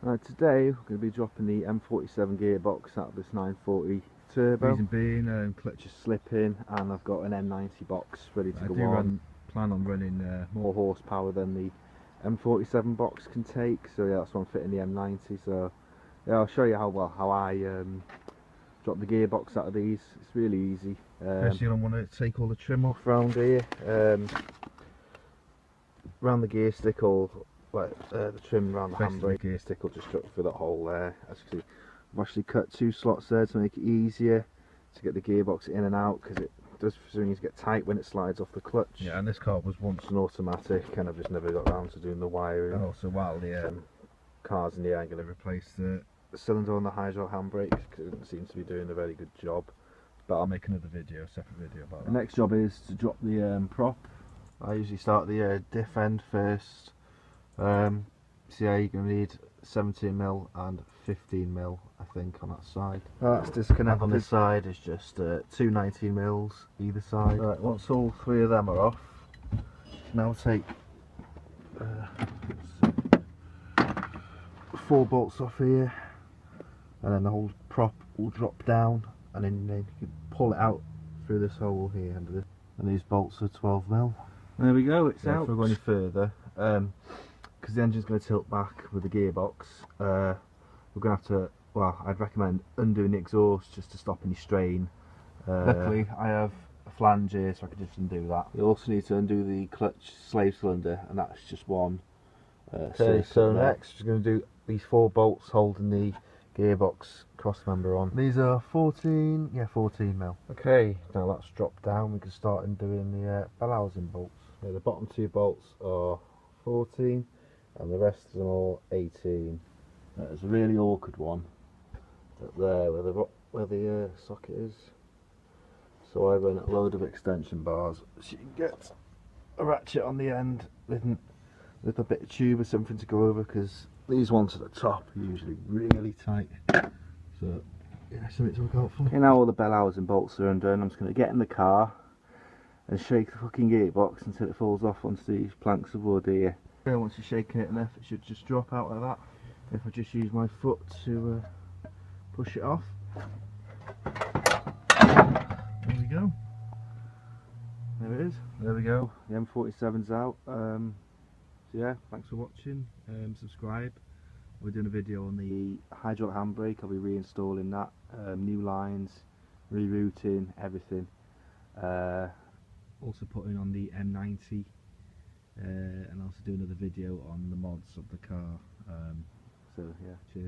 Today we're going to be dropping the M47 gearbox out of this 940 turbo. Reason being, clutch Just slipping, and I've got an M90 box ready to go on. Plan on running more horsepower than the M47 box can take, so yeah, that's why I'm fitting the M90. So yeah, I'll show you how I drop the gearbox out of these. It's really easy. First, you're going to want to take all the trim off round here, round the gear stick, or like the trim around the handbrake. Gear stick will just drop through that hole there. As you can see, I've actually cut 2 slots there to make it easier to get the gearbox in and out, because it does need to get tight when it slides off the clutch. Yeah, and this car was once an automatic, and I've just never got around to doing the wiring. And also, while the car's in the air, I'm going to replace the cylinder on the hydraulic handbrake, because it doesn't seem to be doing a very good job. But I'll make another video, separate video about that. The next job is to drop the prop. I usually start the diff end first. So yeah, you're going to need 17mm and 15mm, I think, on that side. That's disconnected. On this side is just 2 19mm either side. Right, once all 3 of them are off, now take 4 bolts off here, and then the whole prop will drop down, and then you can pull it out through this hole here under this. And these bolts are 12mm. There we go, it's out. If we go any further, because the engine's going to tilt back with the gearbox, we're going to have to, well, I'd recommend undoing the exhaust just to stop any strain. Luckily I have a flange here, so I can just undo that. You also need to undo the clutch slave cylinder, and that's just one. Okay, so next we're going to do these 4 bolts holding the gearbox cross member on. These are 14mm. Okay, now that's dropped down, we can start undoing the bell housing bolts. Yeah, the bottom 2 bolts are 14 and the rest of them all 18. There's a really awkward one up there where the socket is. So I run a load of extension bars so you can get a ratchet on the end with a little bit of tube or something to go over, because these ones at the top are usually really tight. So yeah, something to look out for. Okay, now all the bell housing bolts are undone. I'm just going to get in the car and shake the fucking gearbox until it falls off onto these planks of wood here. Okay, once you're shaking it enough, it should just drop out like that. If I just use my foot to push it off. There we go. There it is. There we go. The M47's out. So yeah, thanks for watching. Subscribe. We're doing a video on the hydraulic handbrake. I'll be reinstalling that. New lines, rerouting, everything. Also putting on the M90, and also do another video on the mods of the car. So yeah, cheers.